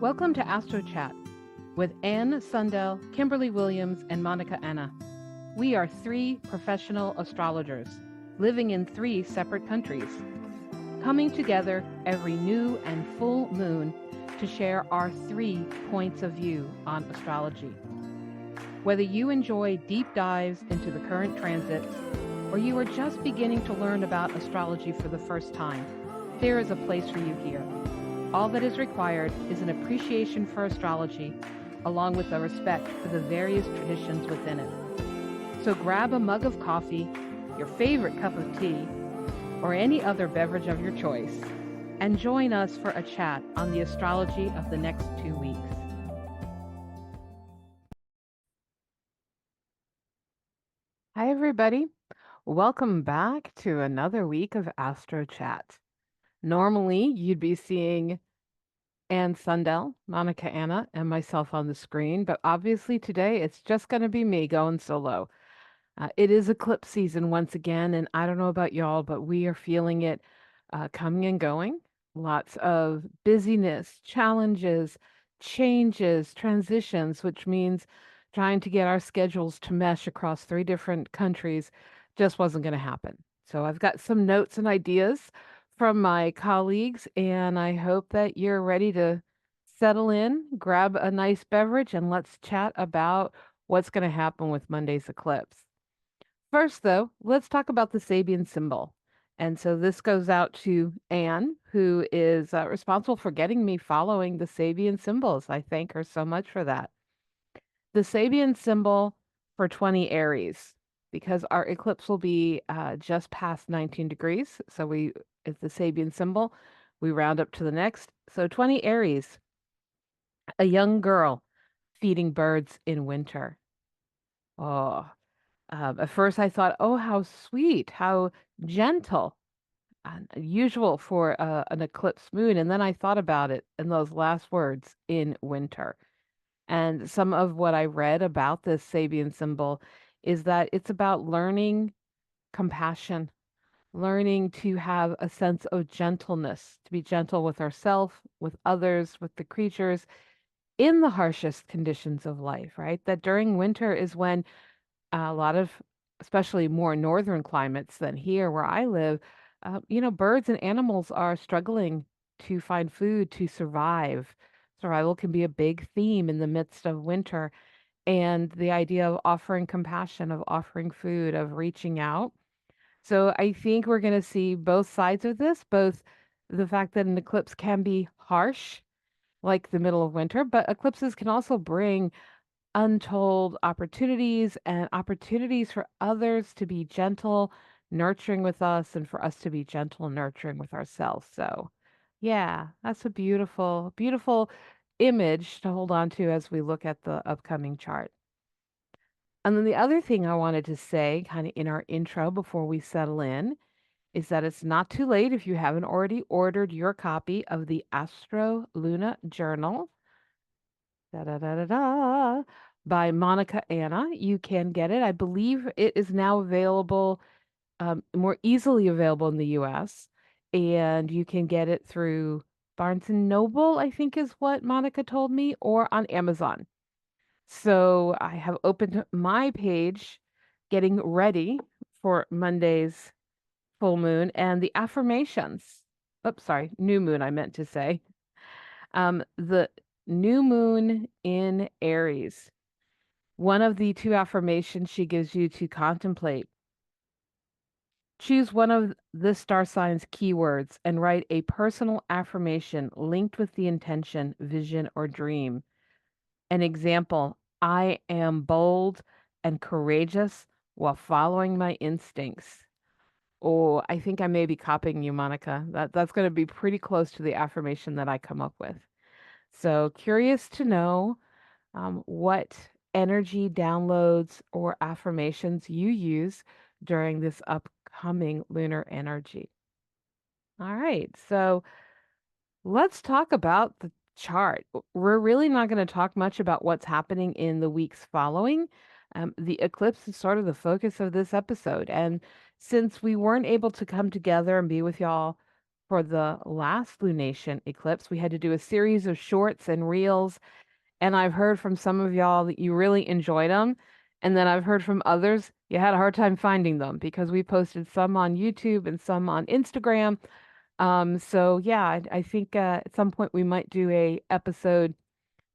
Welcome to Astro Chat with Anne Sundell, Kimberly Williams, and Monica Anna. We are three professional astrologers living in three separate countries, coming together every new and full moon to share our 3 points of view on astrology. Whether you enjoy deep dives into the current transits or you are just beginning to learn about astrology for the first time, there is a place for you here. All that is required is an appreciation for astrology, along with a respect for the various traditions within it. So grab a mug of coffee, your favorite cup of tea, or any other beverage of your choice, and join us for a chat on the astrology of the next 2 weeks. Hi, everybody. Welcome back to another week of Astro Chat. Normally, you'd be seeing Anne Sundell, Monica Anna, and myself on the screen, but obviously today it's just going to be me going solo. It is eclipse season once again, and I don't know about y'all, but we are feeling it coming and going. Lots of busyness, challenges, changes, transitions, which means trying to get our schedules to mesh across 3 different countries just wasn't going to happen. So I've got some notes and ideas from my colleagues, and I hope that you're ready to settle in, grab a nice beverage, and let's chat about what's going to happen with Monday's eclipse. First, though, let's talk about the Sabian symbol. And so this goes out to Anne, who is responsible for getting me following the Sabian symbols. I thank her so much for that. The Sabian symbol for 20 Aries, because our eclipse will be just past 19 degrees. So it's the Sabian symbol. We round up to the next. So 20 Aries, a young girl feeding birds in winter. Oh, at first I thought, oh, how sweet, how gentle, usual for an eclipse moon. And then I thought about it in those last words, in winter. And some of what I read about this Sabian symbol is that it's about learning compassion, learning to have a sense of gentleness, to be gentle with ourselves, with others, with the creatures in the harshest conditions of life, right? That during winter is when a lot of, especially more northern climates than here where I live, birds and animals are struggling to find food to survive. Survival can be a big theme in the midst of winter. And the idea of offering compassion, of offering food, of reaching out. So I think we're going to see both sides of this, both the fact that an eclipse can be harsh, like the middle of winter, but eclipses can also bring untold opportunities and opportunities for others to be gentle, nurturing with us, and for us to be gentle and nurturing with ourselves. So, yeah, that's a beautiful, beautiful image to hold on to as we look at the upcoming chart. And then the other thing I wanted to say, kind of in our intro before we settle in, is that it's not too late if you haven't already ordered your copy of the Astro Luna Journal. Da da da da da by Monica Anna. You can get it. I believe it is now available, more easily available in the US, and you can get it through Barnes and Noble, I think is what Monica told me, or on Amazon. So I have opened my page, getting ready for Monday's full moon and the affirmations. Oops, sorry, new moon, I meant to say. The new moon in Aries. One of the 2 affirmations she gives you to contemplate. Choose one of the star sign's keywords and write a personal affirmation linked with the intention, vision, or dream. An example, I am bold and courageous while following my instincts. Oh, I think I may be copying you, Monica. That's going to be pretty close to the affirmation that I come up with. So curious to know what energy downloads or affirmations you use during this upcoming lunar energy. All right, so let's talk about the chart. We're really not going to talk much about what's happening in the weeks following. The eclipse is sort of the focus of this episode. And since we weren't able to come together and be with y'all for the last lunation eclipse. We had to do a series of shorts and reels, and I've heard from some of y'all that you really enjoyed them. And then I've heard from others you had a hard time finding them because we posted some on YouTube and some on Instagram. So yeah, I think at some point we might do a episode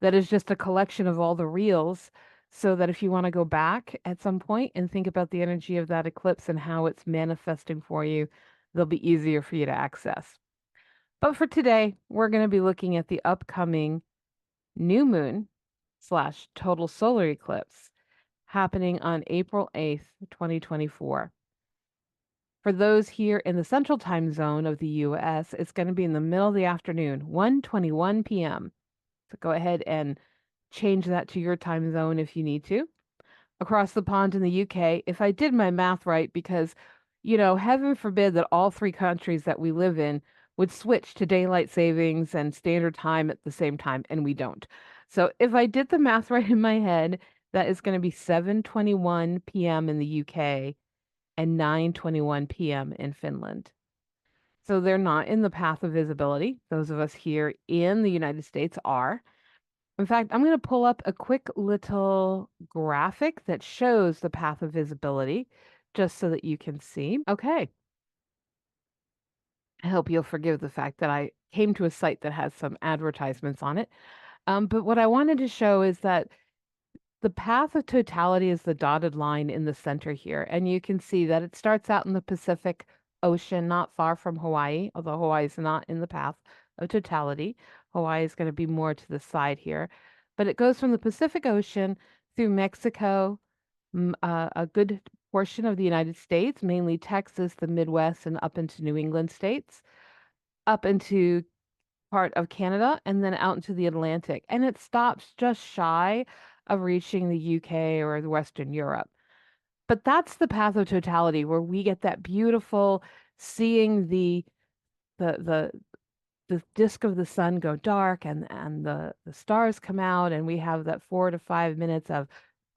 that is just a collection of all the reels so that if you want to go back at some point and think about the energy of that eclipse and how it's manifesting for you, they'll be easier for you to access. But for today, we're going to be looking at the upcoming new moon slash total solar eclipse happening on April 8th, 2024. For those here in the central time zone of the US, it's going to be in the middle of the afternoon, 1:21 p.m. So go ahead and change that to your time zone if you need to. Across the pond in the UK, if I did my math right, because, heaven forbid that all three countries that we live in would switch to daylight savings and standard time at the same time, and we don't. So if I did the math right in my head, that is going to be 7:21 p.m. in the UK and 9:21 p.m. in Finland. So they're not in the path of visibility. Those of us here in the United States are. In fact, I'm going to pull up a quick little graphic that shows the path of visibility just so that you can see. Okay. I hope you'll forgive the fact that I came to a site that has some advertisements on it. But what I wanted to show is that the path of totality is the dotted line in the center here. And you can see that it starts out in the Pacific Ocean, not far from Hawaii, although Hawaii is not in the path of totality. Hawaii is going to be more to the side here. But it goes from the Pacific Ocean through Mexico, a good portion of the United States, mainly Texas, the Midwest, and up into New England states, up into part of Canada and then out into the Atlantic. And it stops just shy of reaching the UK or the Western Europe. But that's the path of totality where we get that beautiful seeing the the the disk of the sun go dark and the stars come out and we have that 4 to 5 minutes of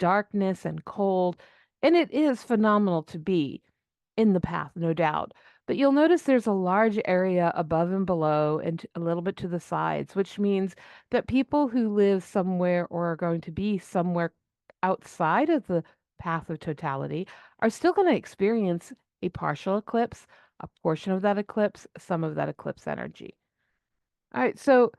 darkness and cold. And it is phenomenal to be in the path, no doubt. But you'll notice there's a large area above and below and a little bit to the sides, which means that people who live somewhere or are going to be somewhere outside of the path of totality are still going to experience a partial eclipse, a portion of that eclipse, some of that eclipse energy. All right, so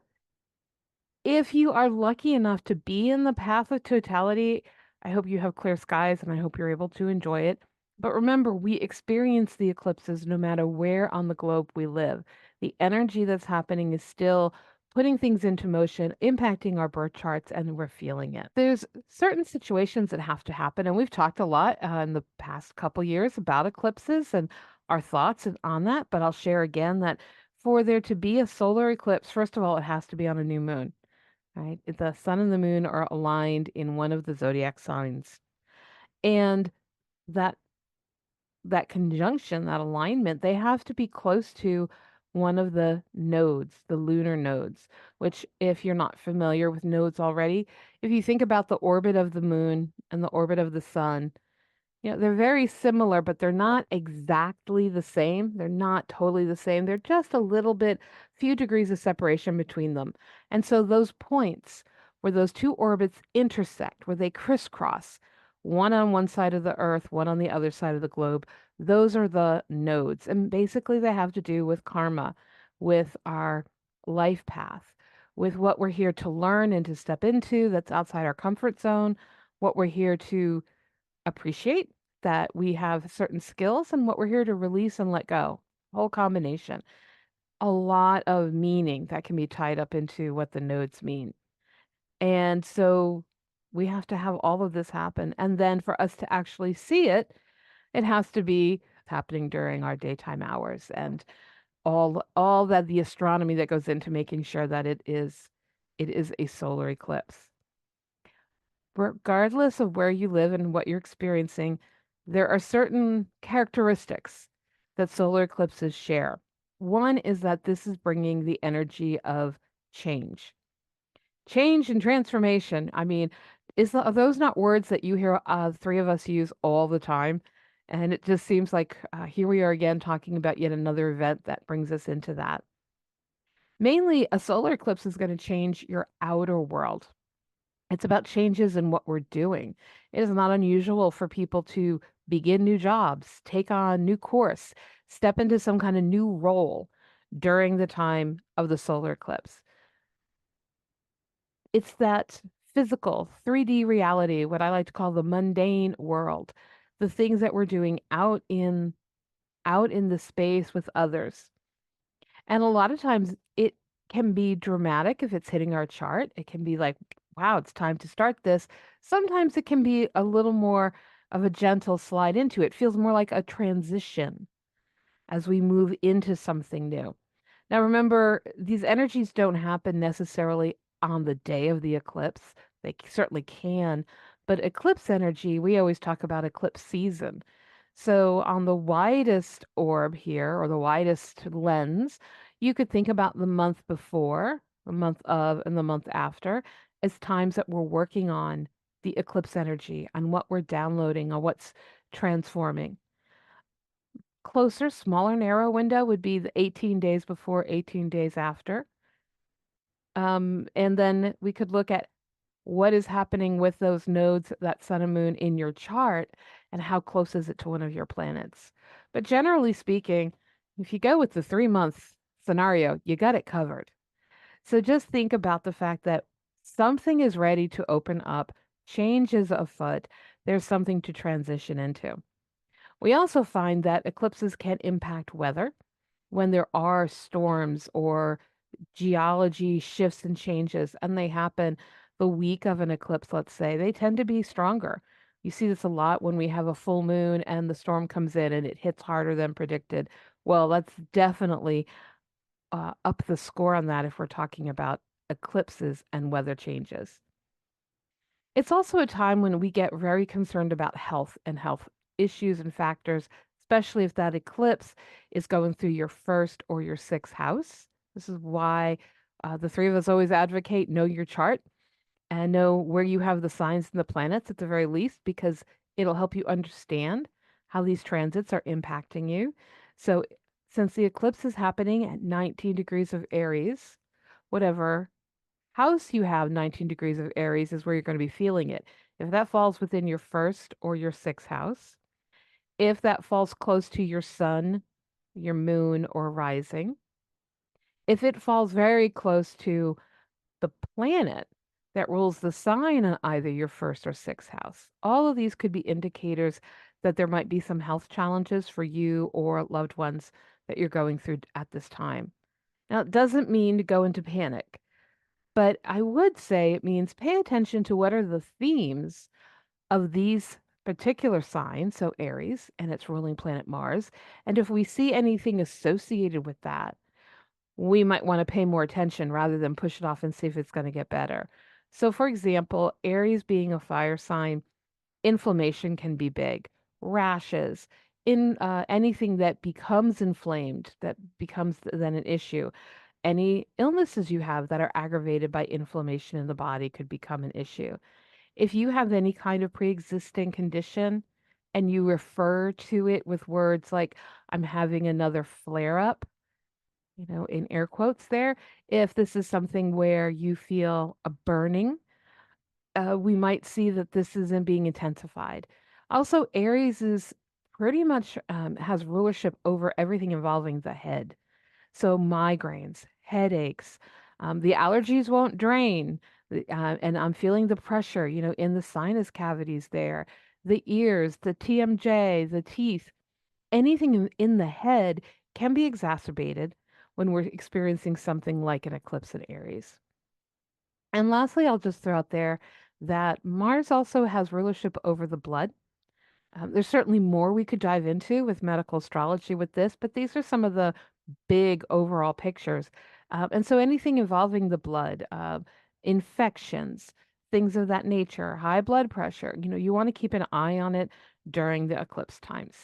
if you are lucky enough to be in the path of totality, I hope you have clear skies and I hope you're able to enjoy it. But remember, we experience the eclipses no matter where on the globe we live. The energy that's happening is still putting things into motion, impacting our birth charts, and we're feeling it. There's certain situations that have to happen, and we've talked a lot in the past couple years about eclipses and our thoughts on that. But I'll share again that for there to be a solar eclipse, first of all, it has to be on a new moon. Right? The sun and the moon are aligned in one of the zodiac signs. And that that conjunction, that alignment, they have to be close to one of the nodes, the lunar nodes, which if you're not familiar with nodes already, if you think about the orbit of the moon and the orbit of the sun, they're very similar, but they're not exactly the same. They're not totally the same. They're just a little bit, few degrees of separation between them. And so those points where those two orbits intersect, where they crisscross, one on one side of the Earth, one on the other side of the globe, those are the nodes. And basically, they have to do with karma, with our life path, with what we're here to learn and to step into that's outside our comfort zone, what we're here to appreciate that we have certain skills and what we're here to release and let go. Whole combination. A lot of meaning that can be tied up into what the nodes mean. And so we have to have all of this happen. And then for us to actually see it, it has to be happening during our daytime hours and all that the astronomy that goes into making sure that it is a solar eclipse. Regardless of where you live and what you're experiencing, there are certain characteristics that solar eclipses share. One is that this is bringing the energy of change. Change and transformation. I mean, are those not words that you hear three of us use all the time? And it just seems like here we are again talking about yet another event that brings us into that. Mainly, a solar eclipse is going to change your outer world. It's about changes in what we're doing. It is not unusual for people to begin new jobs, take on new course, step into some kind of new role during the time of the solar eclipse. It's that physical 3D reality, what I like to call the mundane world, the things that we're doing out in the space with others. And a lot of times it can be dramatic if it's hitting our chart. It can be like, wow, it's time to start this. Sometimes it can be a little more of a gentle slide into it. It feels more like a transition as we move into something new. Now, remember, these energies don't happen necessarily on the day of the eclipse. They certainly can, but eclipse energy, we always talk about eclipse season. So, on the widest orb here, or the widest lens, you could think about the month before, the month of, and the month after as times that we're working on the eclipse energy, on what we're downloading, on what's transforming. Closer, smaller, narrow window would be the 18 days before, 18 days after. And then we could look at what is happening with those nodes, that sun and moon in your chart, and how close is it to one of your planets. But generally speaking, if you go with the 3 month scenario, you got it covered. So just think about the fact that something is ready to open up, change is afoot, there's something to transition into. We also find that eclipses can impact weather when there are storms or geology shifts and changes, and they happen the week of an eclipse, let's say, they tend to be stronger. You see this a lot when we have a full moon and the storm comes in and it hits harder than predicted. Well, that's definitely up the score on that if we're talking about eclipses and weather changes. It's also a time when we get very concerned about health and health issues and factors, especially if that eclipse is going through your first or your sixth house. This is why the three of us always advocate know your chart and know where you have the signs and the planets at the very least, because it'll help you understand how these transits are impacting you. So, since the eclipse is happening at 19 degrees of Aries, whatever house you have 19 degrees of Aries is where you're going to be feeling it. If that falls within your first or your sixth house, if that falls close to your sun, your moon, or rising, if it falls very close to the planet that rules the sign on either your first or sixth house, all of these could be indicators that there might be some health challenges for you or loved ones that you're going through at this time. Now, it doesn't mean to go into panic. But I would say it means pay attention to what are the themes of these particular signs, so Aries and its ruling planet Mars. And if we see anything associated with that, we might want to pay more attention rather than push it off and see if it's going to get better. So, for example, Aries being a fire sign, inflammation can be big, rashes, in anything that becomes inflamed, that becomes then an issue. Any illnesses you have that are aggravated by inflammation in the body could become an issue. If you have any kind of pre-existing condition and you refer to it with words like, I'm having another flare up, in air quotes there, if this is something where you feel a burning, we might see that this isn't being intensified. Also, Aries is pretty much has rulership over everything involving the head. So migraines, headaches, the allergies won't drain, and I'm feeling the pressure, in the sinus cavities there, the ears, the TMJ, the teeth, anything in the head can be exacerbated when we're experiencing something like an eclipse in Aries. And lastly, I'll just throw out there that Mars also has rulership over the blood. There's certainly more we could dive into with medical astrology with this, but these are some of the big overall pictures. And so anything involving the blood, infections, things of that nature, high blood pressure, you want to keep an eye on it during the eclipse times.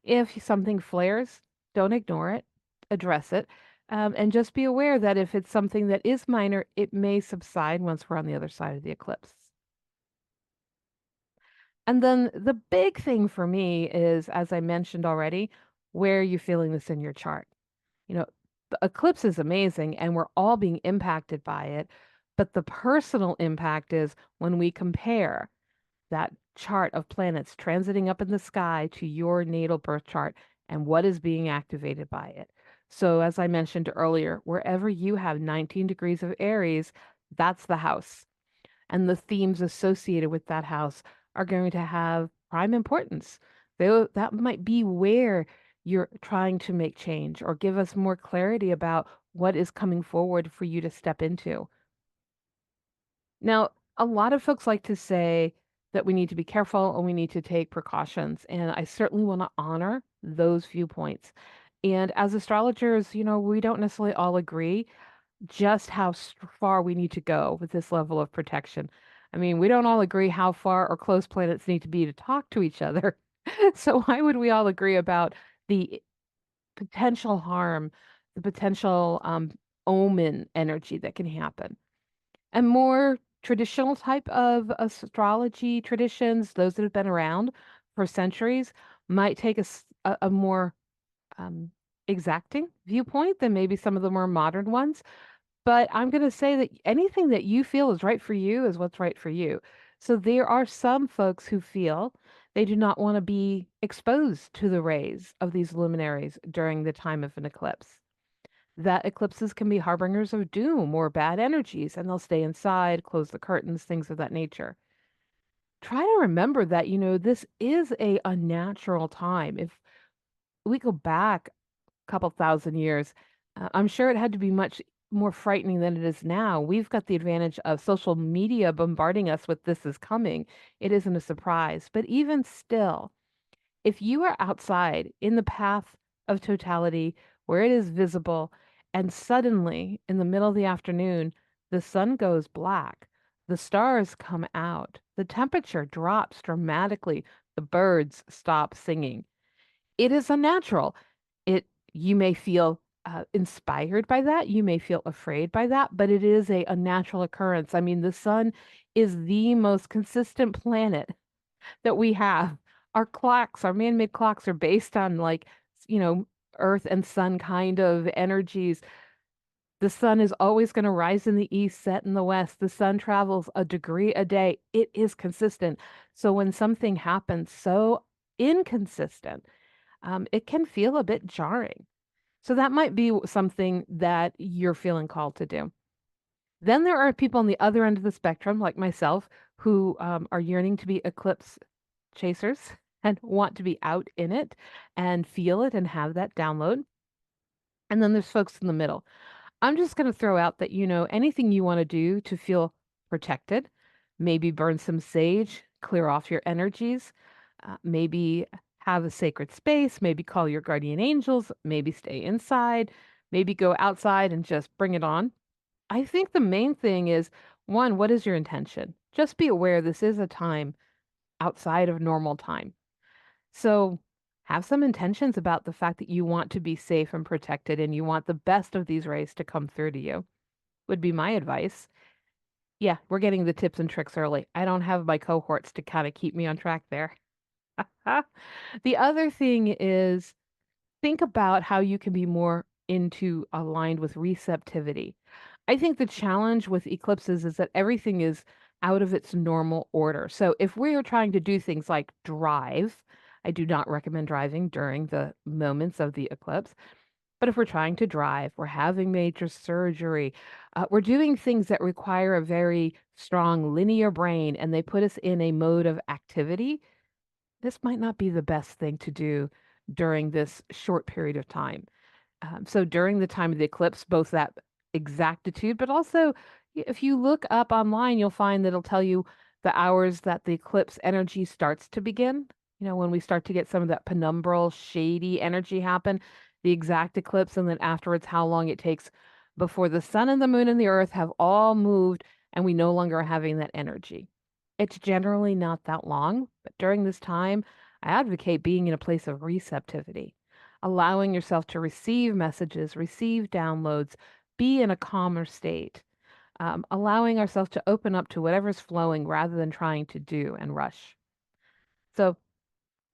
If something flares, don't ignore it, address it, and just be aware that if it's something that is minor, it may subside once we're on the other side of the eclipse. And then the big thing for me is, as I mentioned already, where you're feeling this in your chart. You know, the eclipse is amazing and we're all being impacted by it. But the personal impact is when we compare that chart of planets transiting up in the sky to your natal birth chart and what is being activated by it. So, as I mentioned earlier, wherever you have 19 degrees of Aries, that's the house. And the themes associated with that house are going to have prime importance. That might be where you're trying to make change or give us more clarity about what is coming forward for you to step into. Now, a lot of folks like to say that we need to be careful and we need to take precautions. And I certainly want to honor those viewpoints. And as astrologers, we don't necessarily all agree just how far we need to go with this level of protection. I mean, we don't all agree how far or close planets need to be to talk to each other. So why would we all agree about the potential harm, the potential omen energy that can happen? And more traditional type of astrology traditions, those that have been around for centuries, might take a more um, exacting viewpoint than maybe some of the more modern ones. But I'm going to say that anything that you feel is right for you is what's right for you. So there are some folks who feel they do not want to be exposed to the rays of these luminaries during the time of an eclipse. That eclipses can be harbingers of doom or bad energies, and they'll stay inside, close the curtains, things of that nature. Try to remember that, this is a unnatural time. If we go back couple thousand years, I'm sure it had to be much more frightening than it is now. We've got the advantage of social media bombarding us with this is coming. It isn't a surprise. But even still, if you are outside in the path of totality where it is visible, and suddenly in the middle of the afternoon, the sun goes black, the stars come out, the temperature drops dramatically, the birds stop singing, it is unnatural. It You may feel inspired by that, you may feel afraid by that, but it is a natural occurrence. I mean, the sun is the most consistent planet that we have. Our clocks, our man-made clocks are based on you know, earth and sun kind of energies. The sun is always going to rise in the east, set in the west. The sun travels a degree a day. It is consistent. So when something happens so inconsistent, it can feel a bit jarring. So that might be something that you're feeling called to do. Then there are people on the other end of the spectrum, like myself, who are yearning to be eclipse chasers and want to be out in it and feel it and have that download. And then there's folks in the middle. I'm just going to throw out that, anything you want to do to feel protected, maybe burn some sage, clear off your energies, maybe have a sacred space, maybe call your guardian angels, maybe stay inside, maybe go outside and just bring it on. I think the main thing is one, what is your intention? Just be aware this is a time outside of normal time. So have some intentions about the fact that you want to be safe and protected and you want the best of these rays to come through to you, would be my advice. Yeah, we're getting the tips and tricks early. I don't have my cohorts to kind of keep me on track there. The other thing is think about how you can be more into aligned with receptivity. I think the challenge with eclipses is that everything is out of its normal order. So if we are trying to do things like drive, I do not recommend driving during the moments of the eclipse. But if we're trying to drive, we're having major surgery, we're doing things that require a very strong linear brain and they put us in a mode of activity, this might not be the best thing to do during this short period of time. So during the time of the eclipse, both that exactitude, but also if you look up online, you'll find that it'll tell you the hours that the eclipse energy starts to begin. When we start to get some of that penumbral, shady energy happen, the exact eclipse, and then afterwards, how long it takes before the sun and the moon and the earth have all moved and we no longer are having that energy. It's generally not that long, but during this time, I advocate being in a place of receptivity, allowing yourself to receive messages, receive downloads, be in a calmer state, allowing ourselves to open up to whatever's flowing rather than trying to do and rush. So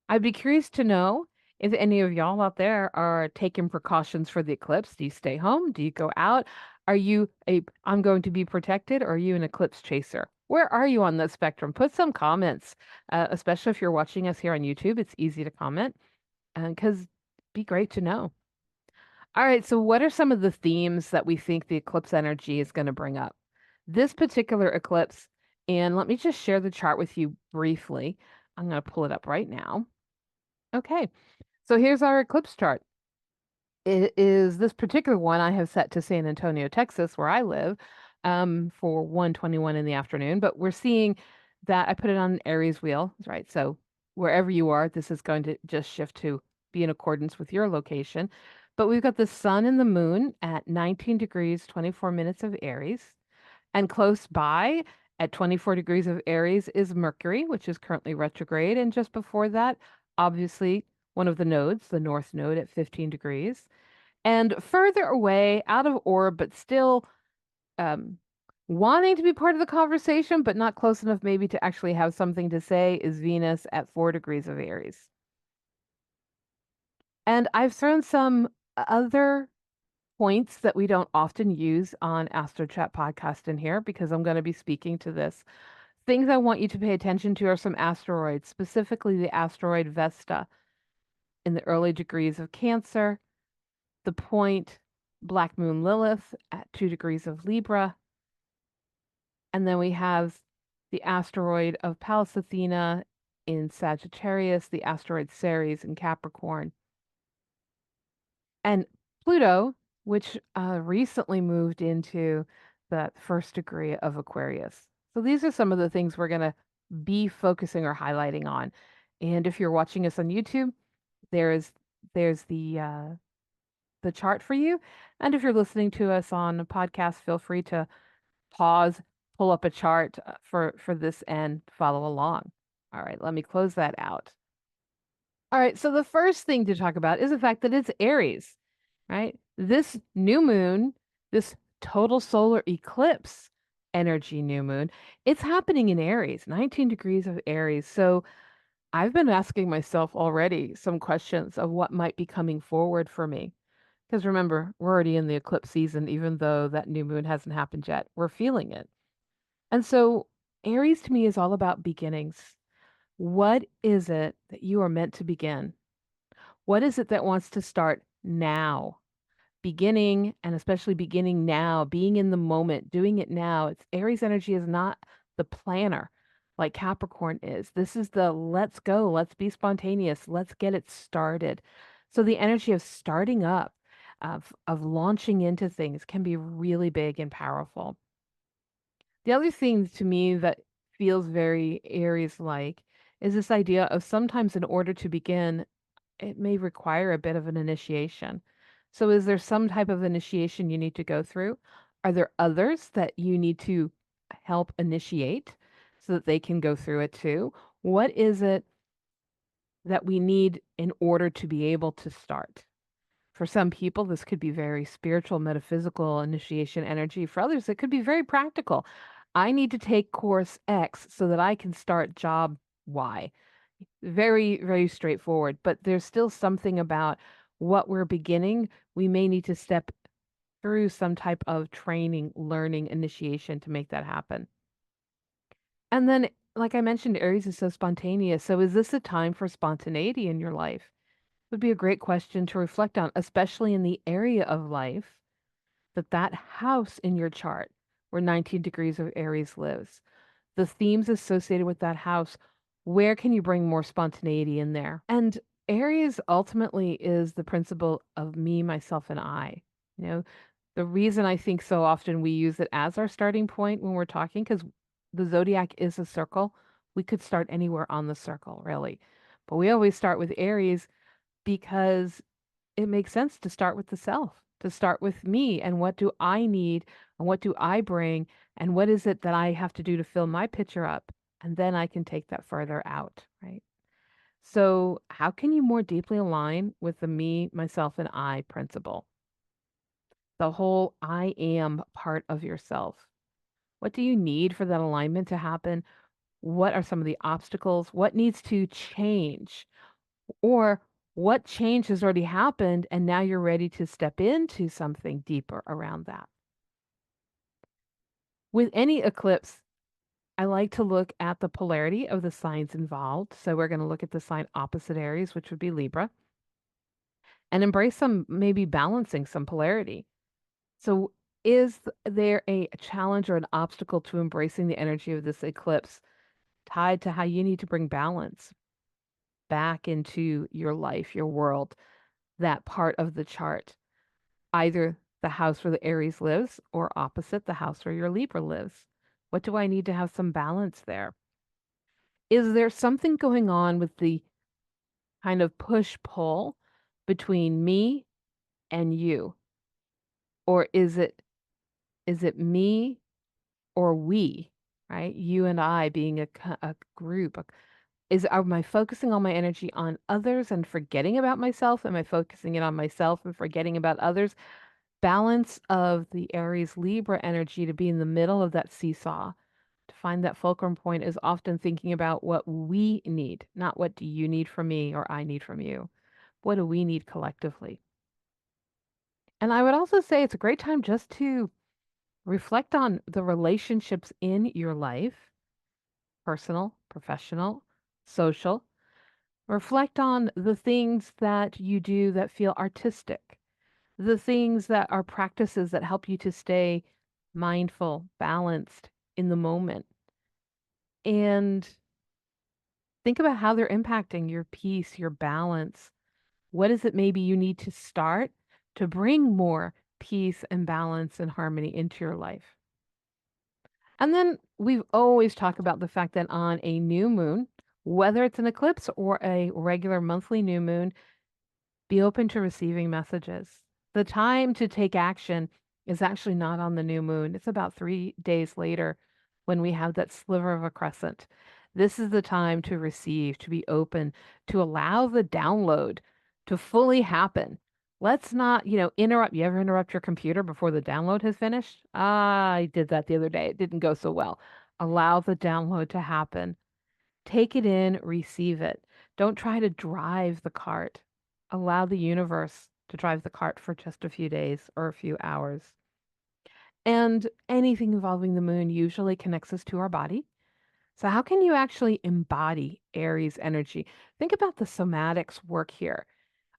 I'd be curious to know if any of y'all out there are taking precautions for the eclipse. Do you stay home? Do you go out? Are you a I'm going to be protected, or are you an eclipse chaser? Where are you on the spectrum? Put some comments, especially if you're watching us here on YouTube. It's easy to comment because be great to know. All right, so what are some of the themes that we think the eclipse energy is going to bring up? This particular eclipse, and let me just share the chart with you briefly. I'm going to pull it up right now. Okay, so here's our eclipse chart. It is this particular one I have set to San Antonio, Texas, where I live, for 1:21 in the afternoon. But we're seeing that I put it on an Aries wheel, right? So wherever you are, this is going to just shift to be in accordance with your location. But we've got the sun and the moon at 19 degrees, 24 minutes of Aries. And close by at 24 degrees of Aries is Mercury, which is currently retrograde. And just before that, obviously, one of the nodes, the north node at 15 degrees. And further away, out of orb, but still um, wanting to be part of the conversation, but not close enough maybe to actually have something to say, is Venus at 4 degrees of Aries. And I've thrown some other points that we don't often use on Astro Chat podcast in here because I'm going to be speaking to this. Things I want you to pay attention to are some asteroids, specifically the asteroid Vesta in the early degrees of Cancer, the point Black Moon Lilith at 2 degrees of Libra, and then we have the asteroid of Pallas Athena in Sagittarius, the asteroid Ceres in Capricorn, and Pluto, which recently moved into the first degree of Aquarius. So these are some of the things we're going to be focusing or highlighting on. And if you're watching us on YouTube, there's there's the chart for you. And if you're listening to us on a podcast, feel free to pause, pull up a chart for this and follow along. All right, let me close that out. All right, so the first thing to talk about is the fact that it's Aries, right? This new moon, this total solar eclipse energy new moon, it's happening in Aries, 19 degrees of Aries. So I've been asking myself already some questions of what might be coming forward for me. Because remember, we're already in the eclipse season, even though that new moon hasn't happened yet. We're feeling it. And so Aries to me is all about beginnings. What is it that you are meant to begin? What is it that wants to start now? Beginning, and especially beginning now, being in the moment, doing it now. It's Aries energy is not the planner like Capricorn is. This is the let's go, let's be spontaneous, let's get it started. So the energy of starting up, of launching into things can be really big and powerful. The other thing to me that feels very Aries like is this idea of sometimes in order to begin, it may require a bit of an initiation. So, is there some type of initiation you need to go through? Are there others that you need to help initiate so that they can go through it too? What is it that we need in order to be able to start? For some people, this could be very spiritual, metaphysical initiation energy. For others, it could be very practical. I need to take course X so that I can start job Y. Very, very straightforward, but there's still something about what we're beginning. We may need to step through some type of training, learning, initiation to make that happen. And then, like I mentioned, Aries is so spontaneous. So, is this a time for spontaneity in your life? Would be a great question to reflect on, especially in the area of life that house in your chart where 19 degrees of Aries lives. The themes associated with that house, where can you bring more spontaneity in there? And Aries ultimately is the principle of me, myself, and I. You know, the reason I think so often we use it as our starting point when we're talking, because the zodiac is a circle. We could start anywhere on the circle, really. But we always start with Aries because it makes sense to start with the self, to start with me and what do I need and what do I bring and what is it that I have to do to fill my picture up? And then I can take that further out, right? So, how can you more deeply align with the me, myself, and I principle? The whole I am part of yourself. What do you need for that alignment to happen? What are some of the obstacles? What needs to change? Or what change has already happened and now you're ready to step into something deeper around that? With any eclipse, I like to look at the polarity of the signs involved. So we're going to look at the sign opposite Aries, which would be Libra, and embrace some maybe balancing some polarity. So is there a challenge or an obstacle to embracing the energy of this eclipse tied to how you need to bring balance back into your life, your world, that part of the chart? Either the house where the Aries lives or opposite the house where your Libra lives. What do I need to have some balance there? Is there something going on with the kind of push pull between me and you? Or is it me or we, right? You and I being a group. Am I focusing all my energy on others and forgetting about myself? Am I focusing it on myself and forgetting about others? Balance of the Aries Libra energy to be in the middle of that seesaw. To find that fulcrum point is often thinking about what we need, not what do you need from me or I need from you. What do we need collectively? And I would also say it's a great time just to reflect on the relationships in your life, personal, professional, social. Reflect on the things that you do that feel artistic, the things that are practices that help you to stay mindful, balanced in the moment. And think about how they're impacting your peace, your balance. What is it maybe you need to start to bring more peace and balance and harmony into your life? And then we've always talked about the fact that on a new moon, whether it's an eclipse or a regular monthly new moon, be open to receiving messages. The time to take action is actually not on the new moon. It's about 3 days later when we have that sliver of a crescent. This is the time to receive, to be open, to allow the download to fully happen. Let's not, interrupt. You ever interrupt your computer before the download has finished? I did that the other day. It didn't go so well. Allow the download to happen. Take it in, receive it. Don't try to drive the cart. Allow the universe to drive the cart for just a few days or a few hours. And anything involving the moon usually connects us to our body. So, how can you actually embody Aries energy? Think about the somatics work here.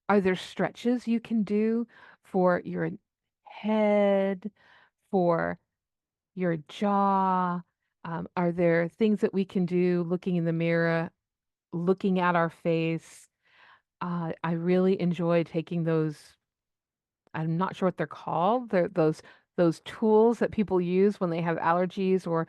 Are there stretches you can do for your head, for your jaw? Are there things that we can do looking in the mirror, looking at our face? I really enjoy taking those. I'm not sure what they're called. They're those tools that people use when they have allergies, or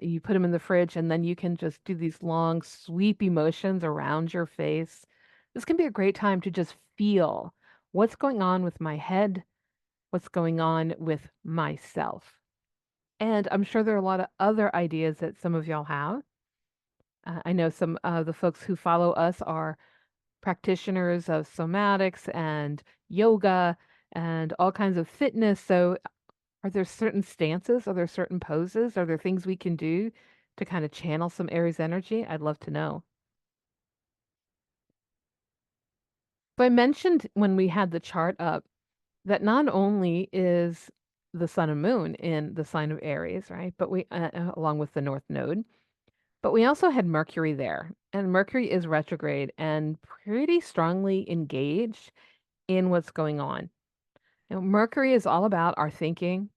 you put them in the fridge, and then you can just do these long, sweepy motions around your face. This can be a great time to just feel what's going on with my head, what's going on with myself. And I'm sure there are a lot of other ideas that some of y'all have. I know some of the folks who follow us are practitioners of somatics and yoga and all kinds of fitness. So, are there certain stances? Are there certain poses? Are there things we can do to kind of channel some Aries energy? I'd love to know. So, I mentioned when we had the chart up that not only is the sun and moon in the sign of Aries, right? But along with the North Node, but we also had Mercury there. And Mercury is retrograde and pretty strongly engaged in what's going on. Mercury is all about our thinking,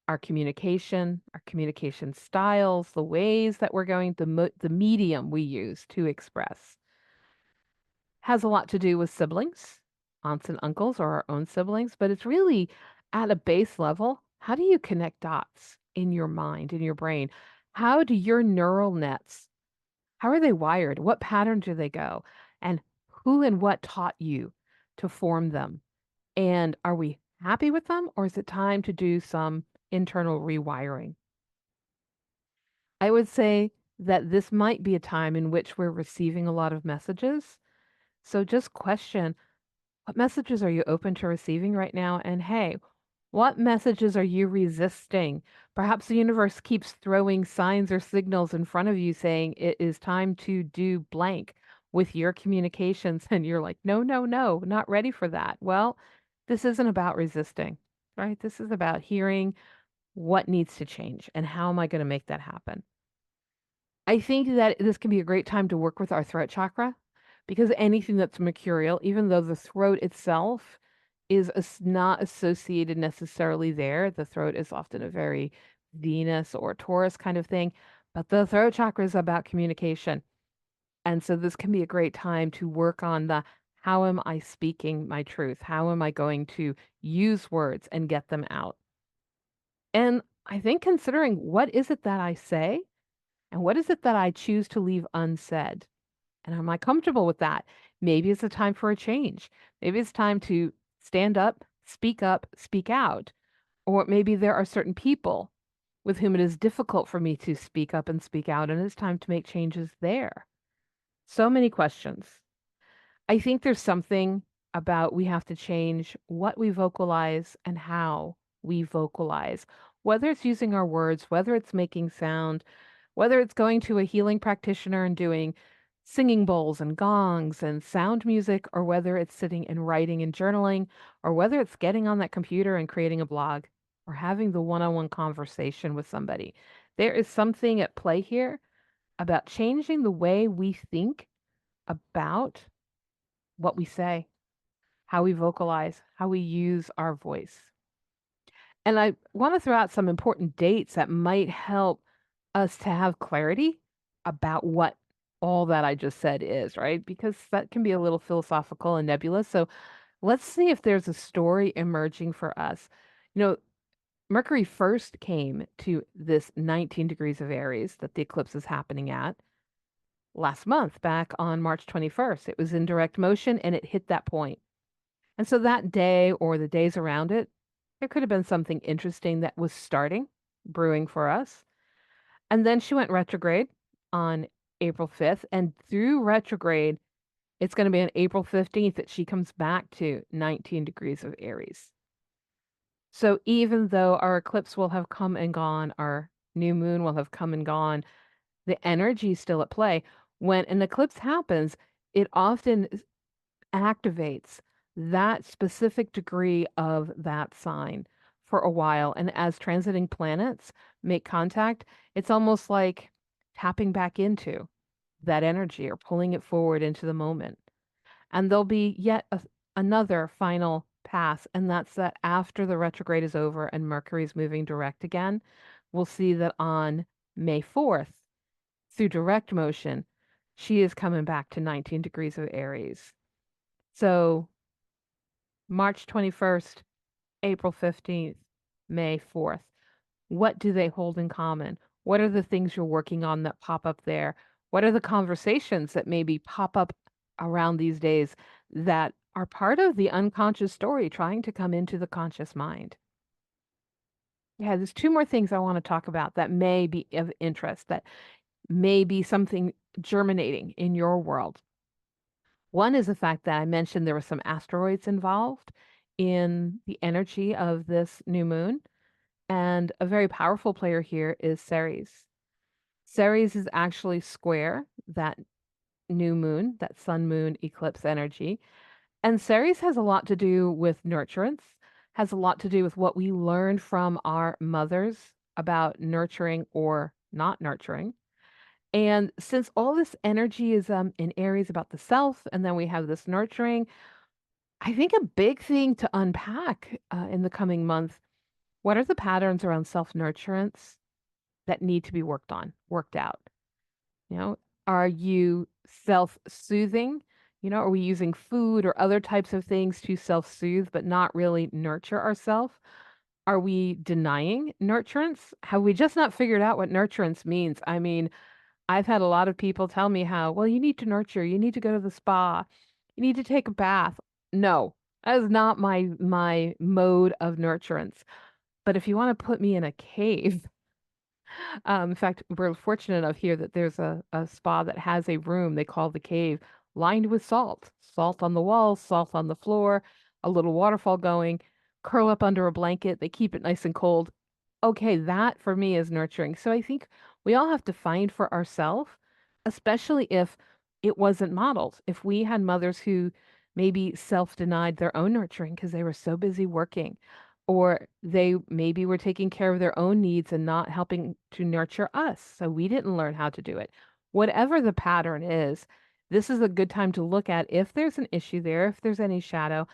our communication styles, the ways that we're going, the medium we use to express. Has a lot to do with siblings, aunts and uncles, or our own siblings, but it's really at a base level. How do you connect dots in your mind, in your brain? How do your neural nets, how are they wired? What pattern do they go? And who and what taught you to form them? And are we happy with them, or is it time to do some internal rewiring? I would say that this might be a time in which we're receiving a lot of messages. So just question, what messages are you open to receiving right now? And hey, What messages are you resisting? Perhaps the universe keeps throwing signs or signals in front of you saying it is time to do blank with your communications. And you're like, no, no, no, not ready for that. Well, this isn't about resisting, right? This is about hearing what needs to change and how am I going to make that happen. I think that this can be a great time to work with our throat chakra because anything that's mercurial, even though the throat itself is not associated necessarily there, the throat is often a very Venus or Taurus kind of thing, but the throat chakra is about communication. And so this can be a great time to work on the how am I speaking my truth? How am I going to use words and get them out? And I think considering what is it that I say and what is it that I choose to leave unsaid? And am I comfortable with that? Maybe it's a time for a change. Maybe it's time to stand up, speak out. Or maybe there are certain people with whom it is difficult for me to speak up and speak out, and it's time to make changes there. So many questions. I think there's something about we have to change what we vocalize and how we vocalize, whether it's using our words, whether it's making sound, whether it's going to a healing practitioner and doing singing bowls and gongs and sound music, or whether it's sitting and writing and journaling, or whether it's getting on that computer and creating a blog or having the one on one conversation with somebody. There is something at play here about changing the way we think about what we say, how we vocalize, how we use our voice. And I want to throw out some important dates that might help us to have clarity about what all that I just said is, right? Because that can be a little philosophical and nebulous. So let's see if there's a story emerging for us. You know, Mercury first came to this 19 degrees of Aries that the eclipse is happening at last month, back on March 21st. It was in direct motion and it hit that point. And so that day or the days around it, there could have been something interesting that was starting, brewing for us. And then she went retrograde on April 5th. And through retrograde, it's going to be on April 15th that she comes back to 19 degrees of Aries. So even though our eclipse will have come and gone, our new moon will have come and gone, the energy is still at play. When an eclipse happens, it often activates that specific degree of that sign for a while. And as transiting planets make contact, it's almost like tapping back into that energy or pulling it forward into the moment. And there'll be yet another final pass, and that's that after the retrograde is over and Mercury is moving direct again, we'll see that on May 4th, through direct motion, she is coming back to 19 degrees of Aries. So March 21st, April 15th, May 4th. What do they hold in common? What are the things you're working on that pop up there? What are the conversations that maybe pop up around these days that are part of the unconscious story trying to come into the conscious mind? Yeah, there's two more things I want to talk about that may be of interest, that may be something germinating in your world. One is the fact that I mentioned there were some asteroids involved in the energy of this new moon. And a very powerful player here is Ceres. Ceres is actually square that new moon, that sun moon eclipse energy. And Ceres has a lot to do with nurturance, has a lot to do with what we learned from our mothers about nurturing or not nurturing. And since all this energy is in Aries about the self, and then we have this nurturing, I think a big thing to unpack in the coming month, what are the patterns around self-nurturance that need to be worked on, worked out? You know, are you self-soothing? You know, are we using food or other types of things to self-soothe but not really nurture ourselves? Are we denying nurturance? Have we just not figured out what nurturance means? I mean, I've had a lot of people tell me how, well, you need to nurture, you need to go to the spa, you need to take a bath. No, that is not my mode of nurturance. But if you want to put me in a cave, in fact, we're fortunate enough here that there's a spa that has a room they call the cave, lined with salt, salt on the walls, salt on the floor, a little waterfall going. curl up under a blanket, they keep it nice and cold. Okay, that for me is nurturing. So I think we all have to find for ourselves, especially if it wasn't modeled. If we had mothers who maybe self-denied their own nurturing because they were so busy working, or they maybe were taking care of their own needs and not helping to nurture us. So we didn't learn how to do it. Whatever the pattern is, this is a good time to look at if there's an issue there, if there's any shadow,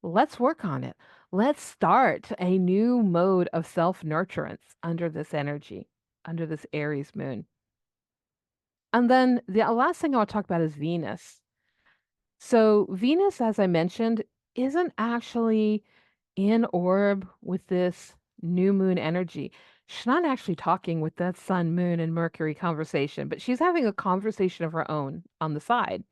let's work on it. Let's start a new mode of self-nurturance under this energy, under this Aries moon. And then the last thing I want to talk about is Venus. So Venus, as I mentioned, isn't actually in orb with this new moon energy. She's not actually talking with that Sun, Moon, and Mercury conversation, but she's having a conversation of her own on the side.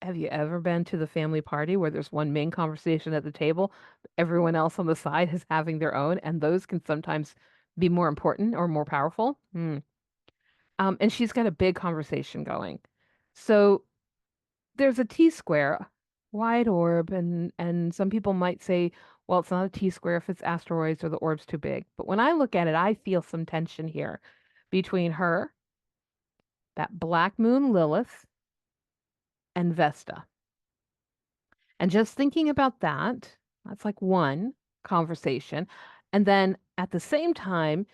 Have you ever been to the family party where there's one main conversation at the table, everyone else on the side is having their own, and those can sometimes be more important or more powerful? And she's got a big conversation going. So there's a T square, wide orb, and some people might say, well, it's not a T square if it's asteroids or the orb's too big. But when I look at it, I feel some tension here between her, that black moon Lilith, and Vesta. And just thinking about that, that's like one conversation. And then at the same time,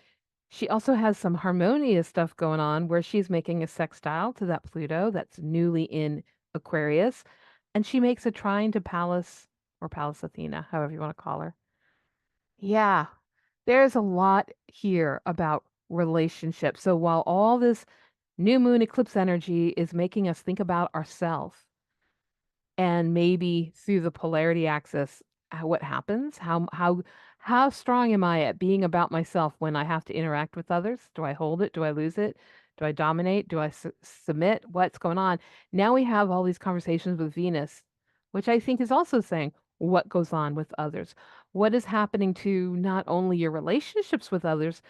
she also has some harmonious stuff going on where she's making a sextile to that Pluto that's newly in Aquarius. And she makes a trine to Pallas or Pallas Athena, however you want to call her. Yeah, there's a lot here about relationships. So while all this new moon eclipse energy is making us think about ourselves, and maybe through the polarity axis, what happens? How strong am I at being about myself when I have to interact with others? Do I hold it? Do I lose it? Do I dominate? Do I submit? What's going on? Now we have all these conversations with Venus, which I think is also saying what goes on with others. What is happening to not only your relationships with others,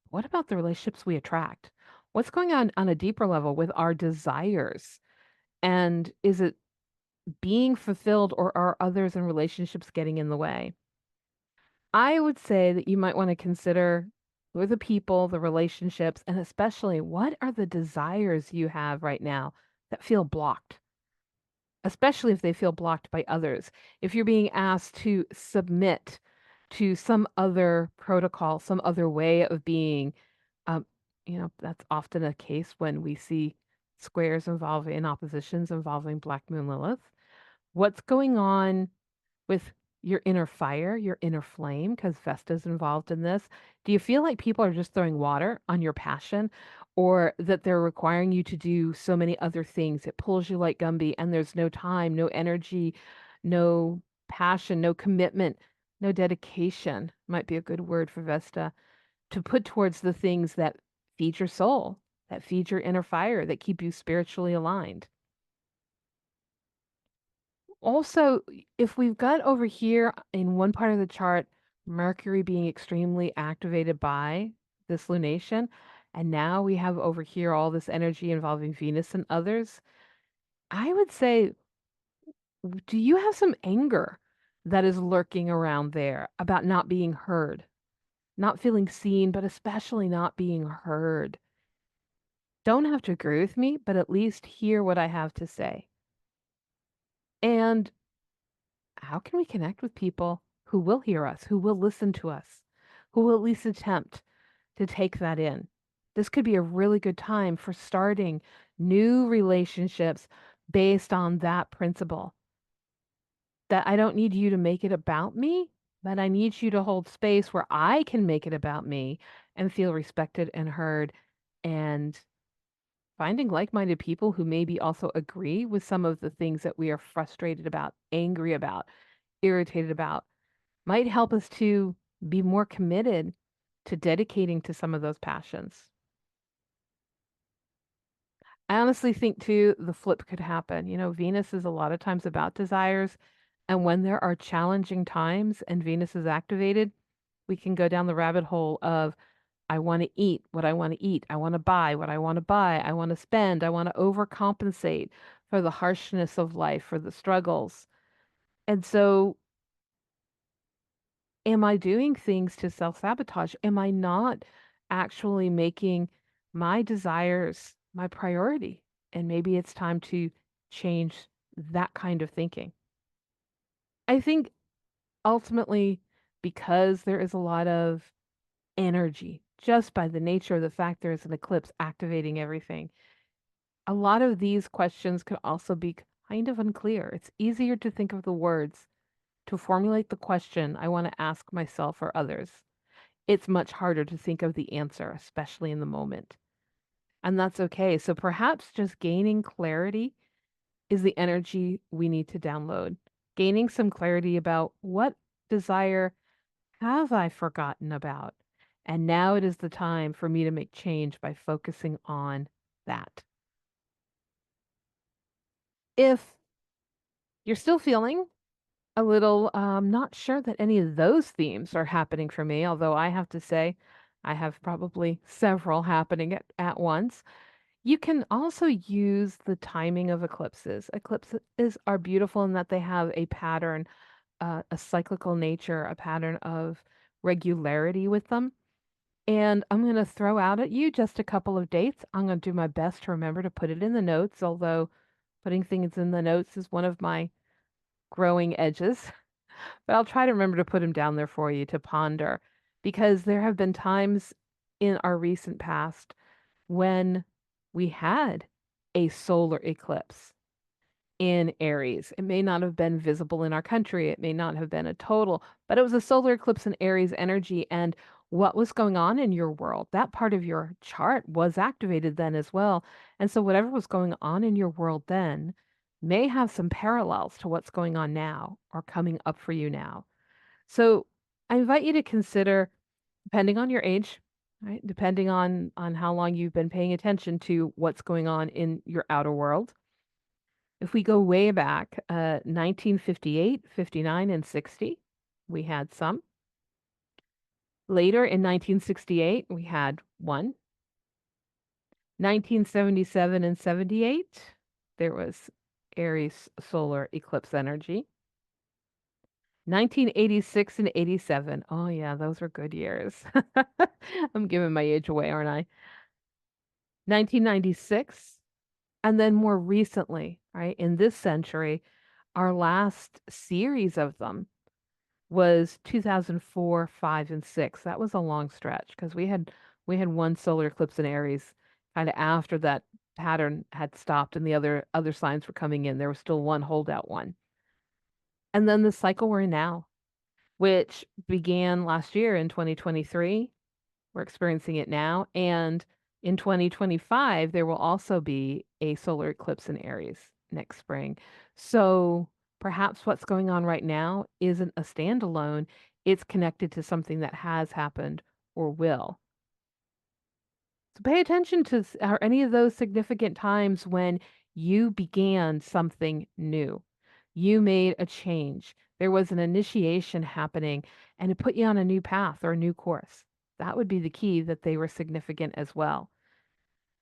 what about the relationships we attract? What's going on a deeper level with our desires? And is it being fulfilled, or are others and relationships getting in the way? I would say that you might want to consider who are the people, the relationships, and especially what are the desires you have right now that feel blocked, especially if they feel blocked by others. If you're being asked to submit to some other protocol, some other way of being, um, that's often a case when we see squares involving oppositions involving Black Moon Lilith. What's going on with your inner fire, your inner flame, because Vesta's involved in this? Do you feel like people are just throwing water on your passion, or that they're requiring you to do so many other things? It pulls you like Gumby, and there's no time, no energy, no passion, no commitment, no dedication, might be a good word for Vesta, to put towards the things that feed your soul, that feed your inner fire, that keep you spiritually aligned. Also, if we've got over here in one part of the chart, Mercury being extremely activated by this lunation, and now we have over here all this energy involving Venus and others, I would say, do you have some anger that is lurking around there about not being heard, not feeling seen, but especially not being heard? Don't have to agree with me, but at least hear what I have to say. And how can we connect with people who will hear us, who will listen to us, who will at least attempt to take that in? This could be a really good time for starting new relationships based on that principle, that I don't need you to make it about me, but I need you to hold space where I can make it about me and feel respected and heard, and finding like-minded people who maybe also agree with some of the things that we are frustrated about, angry about, irritated about, might help us to be more committed to dedicating to some of those passions. I honestly think too, the flip could happen. Venus is a lot of times about desires. And when there are challenging times and Venus is activated, we can go down the rabbit hole of, I want to eat what I want to eat. I want to buy what I want to buy. I want to spend. I want to overcompensate for the harshness of life, for the struggles. And so Am I doing things to self-sabotage? Am I not actually making my desires my priority? And maybe it's time to change that kind of thinking. I think ultimately, because there is a lot of energy just by the nature of the fact there is an eclipse activating everything, a lot of these questions could also be kind of unclear. It's easier to think of the words to formulate the question I want to ask myself or others. It's much harder to think of the answer, especially in the moment. And that's okay. So perhaps just gaining clarity is the energy we need to download. Gaining some clarity about what desire have I forgotten about? And now it is the time for me to make change by focusing on that. If you're still feeling a little not sure that any of those themes are happening for me, although I have to say I have probably several happening at once. You can also use the timing of eclipses. Eclipses are beautiful in that they have a pattern, a cyclical nature, a pattern of regularity with them. And I'm going to throw out at you just a couple of dates. I'm going to do my best to remember to put it in the notes, although putting things in the notes is one of my growing edges. But I'll try to remember to put them down there for you to ponder because there have been times in our recent past when we had a solar eclipse in Aries. It may not have been visible in our country, it may not have been a total, but it was a solar eclipse in Aries energy. And what was going on in your world, that part of your chart was activated then as well. And so, whatever was going on in your world then may have some parallels to what's going on now or coming up for you now. So, I invite you to consider, depending on your age, right? Depending on how long you've been paying attention to what's going on in your outer world. If we go way back, 1958, 59, and 60, we had some. Later in 1968, we had one. 1977 and 78, there was Aries solar eclipse energy. 1986 and 87. Oh yeah, those were good years. I'm giving my age away, aren't I? 1996, and then more recently, right, in this century, our last series of them was 2004, 5, and 6. That was a long stretch because we had one solar eclipse in Aries kind of after that pattern had stopped and the other signs were coming in. There was still one holdout one. And then the cycle we're in now, which began last year in 2023. We're experiencing it now. And in 2025, there will also be a solar eclipse in Aries next spring. So perhaps what's going on right now isn't a standalone, it's connected to something that has happened or will. So pay attention to are any of those significant times when you began something new. You made a change. There was an initiation happening and it put you on a new path or a new course. That would be the key that they were significant as well.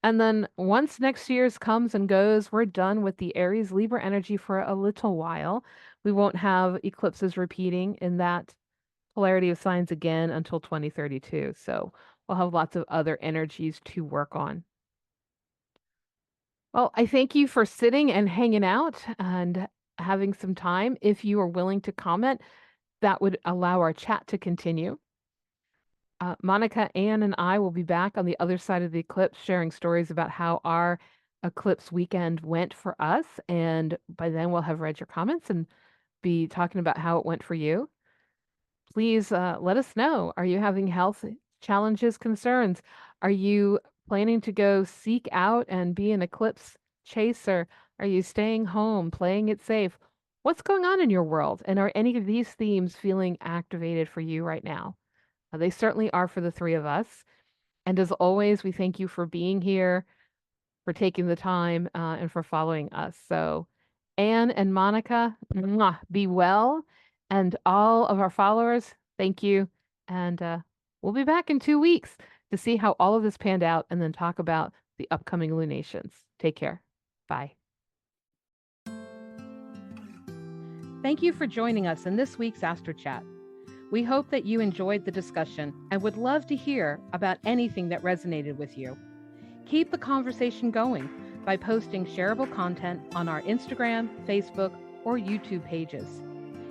And then once next year's comes and goes, we're done with the Aries Libra energy for a little while. We won't have eclipses repeating in that polarity of signs again until 2032. So we'll have lots of other energies to work on. Well, I thank you for sitting and hanging out and having some time. If you are willing to comment, that would allow our chat to continue. Monica, Ann, and I will be back on the other side of the eclipse sharing stories about how our eclipse weekend went for us. And by then, we'll have read your comments and be talking about how it went for you. Please let us know. Are you having health challenges, concerns? Are you planning to go seek out and be an eclipse chaser? Are you staying home, playing it safe? What's going on in your world? And are any of these themes feeling activated for you right now? They certainly are for the three of us. And as always, we thank you for being here, for taking the time, and for following us. So, Anne and Monica, mwah, be well. And all of our followers, thank you. And we'll be back in 2 weeks to see how all of this panned out and then talk about the upcoming lunations. Take care. Bye. Thank you for joining us in this week's Astro Chat. We hope that you enjoyed the discussion and would love to hear about anything that resonated with you. Keep the conversation going by posting shareable content on our Instagram, Facebook, or YouTube pages.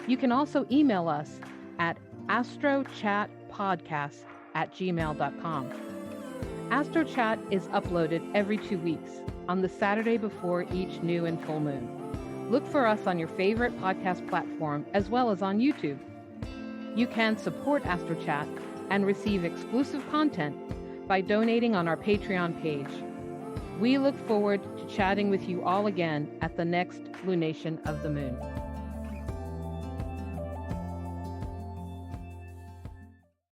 You can also email us at astrochatpodcast@gmail.com. AstroChat is uploaded every 2 weeks on the Saturday before each new and full moon. Look for us on your favorite podcast platform as well as on YouTube. You can support AstroChat and receive exclusive content by donating on our Patreon page. We look forward to chatting with you all again at the next lunation of the moon.